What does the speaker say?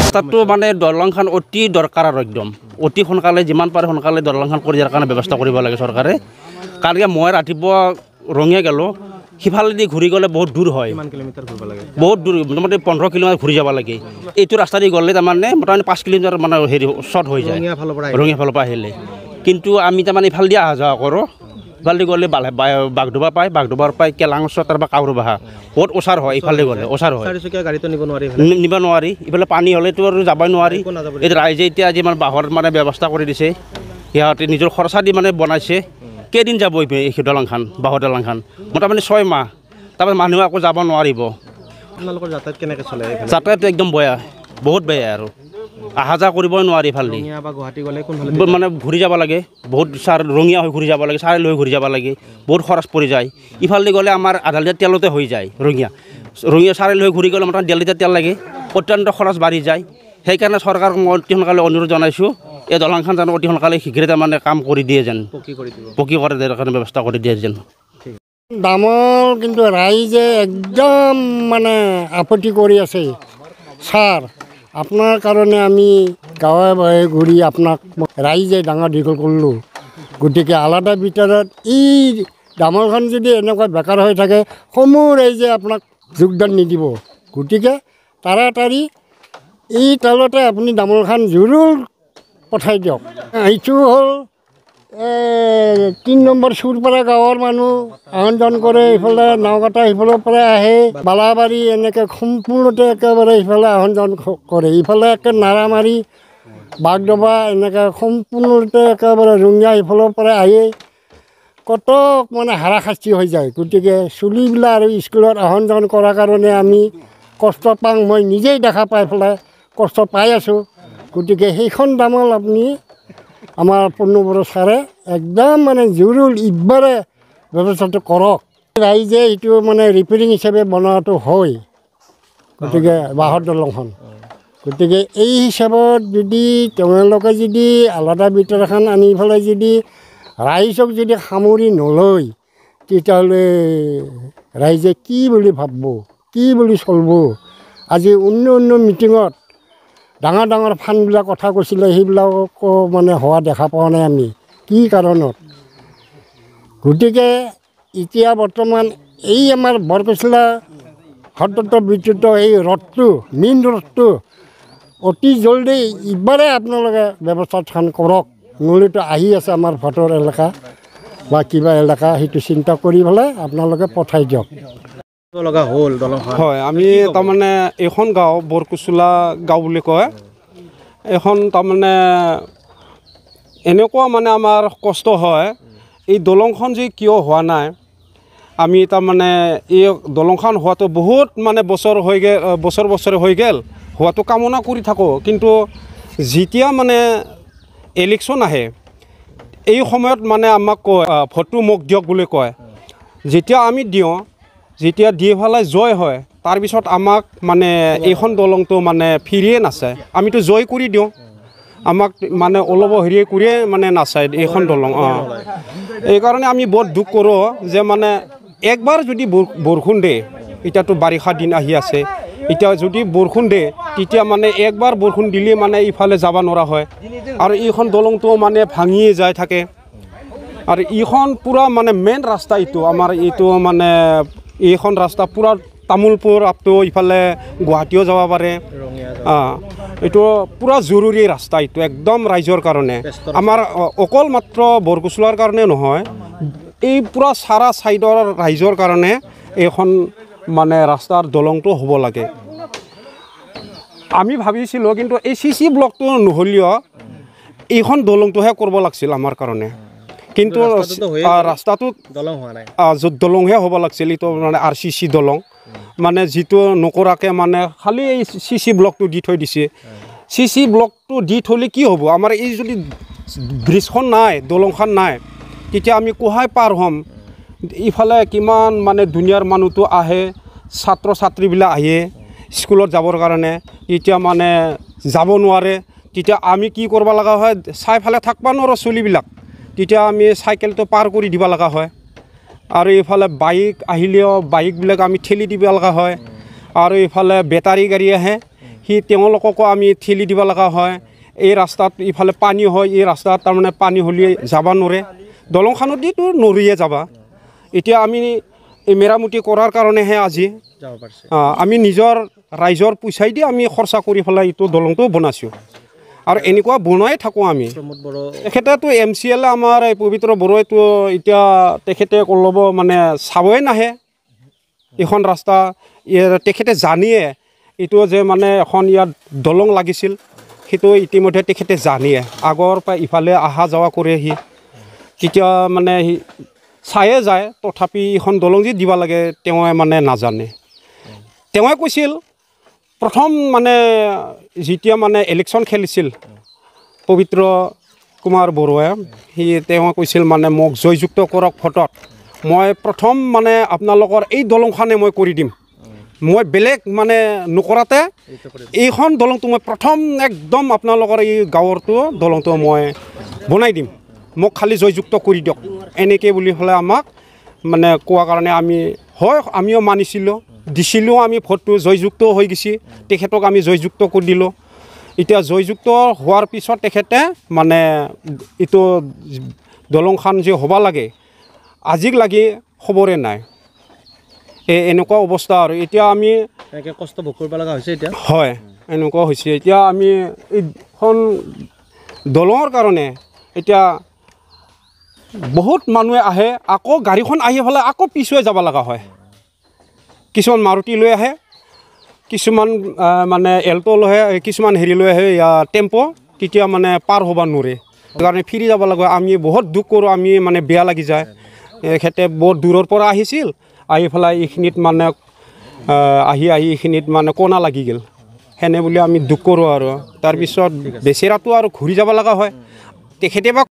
ৰাস্তাটো মানে দলংখন অতি দৰকাৰ আৰু একদম অতি সোনকালে যিমান পাৰে সোনকালে দলংখন কৰি দিয়াৰ কাৰণে ব্যৱস্থা কৰিব লাগে চৰকাৰে কাৰণ মই ৰাতিপুৱা ৰঙিয়া গ'লোঁ সিফালেদি ঘূৰি গ'লে বহুত দূৰ হয় বহুত দূৰ মোটামুটি 15 কিলোমিটাৰ ঘূৰি যাব লাগে এইটো ৰাস্তা দি গ'লে তাৰমানে মোটামুটি 5 কিলোমিটাৰ মানে হেৰি শ্বৰ্ট হৈ যায় ৰঙিয়া ফালৰ পৰা আহিলে কিন্তু আমি তাৰমানে ইফালে দি অহা যোৱা কৰোঁ ইফালে গ'লে বাগডোবা পায় বাগডোবাৰ পাই কেলাং ওচৰ বা কাউৰবাহা বহুত ওচৰ হয় ইফালে গ'লে ওচৰ হয় গাড়ীটো নিব নোৱাৰি ইফালে পানী হ'লেতো আৰু যাবই নোৱাৰি এই ৰাইজে এতিয়া আজি মানে বাঁহৰ মানে ব্যৱস্থা কৰি দিছে সিহঁতে নিজৰ খৰচা দি মানে বনাইছে কেইদিন যাব এই দলংখন বাঁহৰ দলংখন মোটামুটি 6 মাহ তাৰপৰা মানুহ আকৌ যাব নোৱাৰিব আপোনালোকৰ যাতায়াত কেনেকৈ চলে যাতায়াতটো একদম বেয়া বহুত বেয়া আৰু অহা যোৱা কৰিবই নোৱাৰি ইফালে গুৱাহাটী গ'লে মানে ঘূৰি যাব লাগে বহুত ৰঙিয়া হৈ ঘূৰি যাব লাগে চাৰিআলি হৈ ঘূৰি যাব লাগে বহুত খৰচ পৰি যায় ইফালে গ'লে আমাৰ আধা লিটাৰ তেলতে হৈ যায় ৰঙিয়া চাৰিআলি হৈ ঘূৰি গ'লে মোটামুটি 1.5 লিটাৰ তেল লাগে অত্যন্ত খৰচ বাঢ়ি যায় সেইকাৰণে চৰকাৰক মই অতি সোনকালে অনুৰোধ জনাইছোঁ এই দলংখন যেন অতি সোনকালে শীঘ্ৰে তাৰমানে কাম কৰি দিয়ে যেন পকী কৰি দিয়াৰ কাৰণে ব্যৱস্থা কৰি দিয়ে যেন দামৰ কিন্তু ৰাইজে একদম মানে আপত্তি কৰি আছে ছাৰ আপোনাৰ কাৰণে আমি গাঁৱে গাঁৱে ঘূৰি আপোনাক ৰাইজে ডাঙৰ দীঘল কৰিলোঁ গতিকে আলাদা ভিতৰত এই দামৰখন যদি এনেকুৱা বেকাৰ হৈ থাকে সমূহ ৰাইজে আপোনাক যোগদান নিদিব গতিকে তাড়াতাড়ি এই তলতে আপুনি দামৰখন জৰুৰ পঠাই দিয়ক এইটো হ'ল 3 নম্বৰ চুৰপাৰা গাঁৱৰ মানুহ আহন কৰে ইফালে নাওকাটা সিফালৰ পৰা আহে বালাবাৰী এনেকৈ সম্পূৰ্ণতে একেবাৰে ইফালে আহন কৰে ইফালে একে নাৰামাৰি বাগডবা এনেকৈ সম্পূৰ্ণতে একেবাৰে ৰঙিয়া ইফালৰ পৰা আহে কত মানে হাৰাশাস্তি হৈ যায় গতিকে চুলিবিলাক আৰু স্কুলত আহন কৰাৰ কাৰণে আমি কষ্ট পাওঁ মই নিজেই দেখা পাই পেলাই কষ্ট পাই আছোঁ গতিকে সেইখন দামল আপুনি আমাৰ পূৰ্ণ বড়ো ছাৰে একদম মানে জৰুৰ ইবাৰে ব্যৱস্থাটো কৰক ৰাইজে এইটো মানে ৰিপেয়াৰিং হিচাপে বনোৱাটো হয় গতিকে বাঁহৰ দলংখন গতিকে এই হিচাপত যদি তেওঁলোকে যদি আলাদা ভিতৰ এখন আনি পেলাই যদি ৰাইজক যদি সামৰি নলয় তেতিয়াহ'লে ৰাইজে কি বুলি ভাবিব কি বুলি চলিব আজি অন্য মিটিঙত ডাঙৰ ডাঙৰ ফাণ্ডবিলাক কথা কৈছিলে সেইবিলাকো মানে হোৱা দেখা পোৱা নাই আমি কি কাৰণত গতিকে এতিয়া বৰ্তমান এই আমাৰ বৰকচলা সতত বিদ্যুৎ এই ৰথটো মেইন ৰথটো অতি জলদি ইবাৰে আপোনালোকে ব্যৱস্থাখন কৰক নহ'লেতো আহি আছে আমাৰ ভোটৰ এলেকা বা কিবা এলেকা সেইটো চিন্তা কৰি পেলাই আপোনালোকে পঠাই দিয়ক লগা হ'ল দলংখন হয় আমি তাৰমানে এইখন গাঁও বৰকুচলা গাঁও বুলি কয় এখন তাৰমানে এনেকুৱা মানে আমাৰ কষ্ট হয় এই দলংখন যে কিয় হোৱা নাই আমি তাৰমানে এই দলংখন হোৱাটো বহুত মানে বছৰে হৈ গ'ল হোৱাটো কামনা কৰি থাকোঁ কিন্তু যেতিয়া মানে ইলেকশ্যন আহে এই সময়ত মানে আমাক কয় ভোটটো মোক দিয়ক বুলি কয় যেতিয়া আমি দিওঁ যেতিয়া দি পেলাই জয় হয় তাৰপিছত আমাক মানে এইখন দলংটো মানে ফিৰিয়ে নাচায় আমিতো জয় কৰি দিওঁ আমাক মানে অলপ হেৰি কৰিয়ে মানে নাচায় এইখন দলং এইকাৰণে আমি বৰ দুখ কৰোঁ যে মানে একবাৰ যদি বৰষুণ দিয়ে এতিয়াতো বাৰিষা দিন আহি আছে এতিয়া যদি বৰষুণ দিয়ে তেতিয়া মানে একবাৰ বৰষুণ দিলে মানে ইফালে যাব নোৱাৰা হয় আৰু এইখন দলংটো মানে ভাঙিয়ে যায় থাকে আৰু এইখন পূৰা মানে মেইন ৰাস্তা এইটো আমাৰ এইটো মানে এইখন ৰাস্তা পূৰা তামোলপুৰ আপটো ইফালে গুৱাহাটীও যাব পাৰে এইটো পূৰা জৰুৰী ৰাস্তা এইটো একদম ৰাইজৰ কাৰণে আমাৰ অকল মাত্ৰ বৰকুচলাৰ কাৰণে নহয় এই পূৰা চাৰা ছাইডৰ ৰাইজৰ কাৰণে এইখন মানে ৰাস্তাৰ দলংটো হ'ব লাগে আমি ভাবিছিলোঁ কিন্তু এই CC ব্লকটো নহ'লেও এইখন দলংটোহে কৰিব লাগিছিল আমাৰ কাৰণে কিন্তু ৰাস্তাটোত দলংহে হ'ব লাগিছিল এইটো মানে RCC দলং মানে যিটো নকৰাকৈ মানে খালি এই CC ব্লকটো দি থৈ দিছে CC ব্লকটো দি থ'লে কি হ'ব আমাৰ এই যদি ব্ৰিজখন নাই দলংখন নাই তেতিয়া আমি কোহাই পাৰ হ'ম ইফালে কিমান মানে দুনিয়াৰ মানুহটো আহে ছাত্ৰ ছাত্ৰীবিলাক আহে স্কুলত যাবৰ কাৰণে এতিয়া মানে যাব নোৱাৰে তেতিয়া আমি কি কৰিব লগা হয় চাইফালে থাকিব নোৱাৰোঁ চলিবিলাক তেতিয়া আমি চাইকেলটো পাৰ কৰি দিব লগা হয় আৰু এইফালে বাইক আহিলেও বাইকবিলাক আমি ঠেলি দিব লগা হয় আৰু এইফালে বেটাৰী গাড়ী আহে তেওঁলোককো আমি ঠেলি দিব লগা হয়। এই ৰাস্তাত ইফালে পানী হয়, এই ৰাস্তাত তাৰমানে পানী হ'লে যাব নোৱাৰে, দলংখনদিতো নৰিয়ে যাবা। এতিয়া আমি এই মেৰামতি কৰাৰ কাৰণেহে আজি যাব পাৰিছে। আমি নিজৰ ৰাইজৰ পইচাই দি আমি খৰচা কৰি পেলাই এইটো দলংটো বনাইছোঁ আৰু এনেকুৱা বনাই থাকোঁ আমি। প্ৰমোদ বড়ো তেখেতেতো MCLA আমাৰ এই পবিত্ৰ বড়োইটো এতিয়া তেখেতে ল'ব মানে চাবই নাহে এইখন ৰাস্তা। তেখেতে জানিয়ে এইটো যে মানে এখন ইয়াত দলং লাগিছিল, সেইটো ইতিমধ্যে তেখেতে জানিয়ে আগৰ পৰা ইফালে অহা যোৱা কৰে। তেতিয়া মানে চায়ে যায়, তথাপি এখন দলং যি দিব লাগে তেওঁ মানে নাজানে। তেওঁৱে কৈছিল প্ৰথম মানে যেতিয়া মানে ইলেকশ্যন খেলিছিল পবিত্ৰ কুমাৰ বড়োৱে, তেওঁ কৈছিল মানে মোক জয়যুক্ত কৰক ভোটত, মই প্ৰথম মানে আপোনালোকৰ এই দলংখনে মই কৰি দিম, মই বেলেগ মানে নকৰাতে এইখন দলংটো মই প্ৰথম একদম আপোনালোকৰ এই গাঁৱৰটো দলংটো মই বনাই দিম, মোক খালি জয়যুক্ত কৰি দিয়ক এনেকৈ বুলি হ'লে আমাক মানে কোৱা কাৰণে আমিও মানিছিলোঁ, দিছিলোঁ আমি ভোটটো, জয়যুক্ত হৈ গৈছে। তেখেতক আমি জয়যুক্ত কৰি দিলোঁ। এতিয়া জয়যুক্ত হোৱাৰ পিছত তেখেতে মানে এইটো দলংখন যে হ'ব লাগে আজিক লাগি খবৰে নাই। এনেকুৱা অৱস্থা আৰু এতিয়া আমি এনেকৈ কষ্ট ভোগ কৰিব লগা হৈছে এতিয়া। হয়, এনেকুৱা হৈছে। এতিয়া আমি এইখন দলঙৰ কাৰণে এতিয়া বহুত মানুহে আহে, আকৌ গাড়ীখন আহি পেলাই আকৌ পিছুৱাই যাব লগা হয়। কিছুমান মাৰুতি লৈ আহে, কিছুমান মানে এল্টো লৈ আহে, কিছুমান হেৰি লৈ আহে টেম্পো, তেতিয়া মানে পাৰ হ'ব নোৱাৰে, সেইকাৰণে ফিৰি যাব লাগে। আমি বহুত দুখ কৰোঁ, আমি মানে বেয়া লাগি যায়। এখেতে বহুত দূৰৰ পৰা আহিছিল, আহি পেলাই এইখিনিত মানে আহি এইখিনিত মানে কোনা লাগি গ'ল, সেনে বুলি আমি দুখ কৰোঁ। আৰু তাৰপিছত বেচেৰাটো আৰু ঘূৰি যাব লগা হয়। তেখেতে বা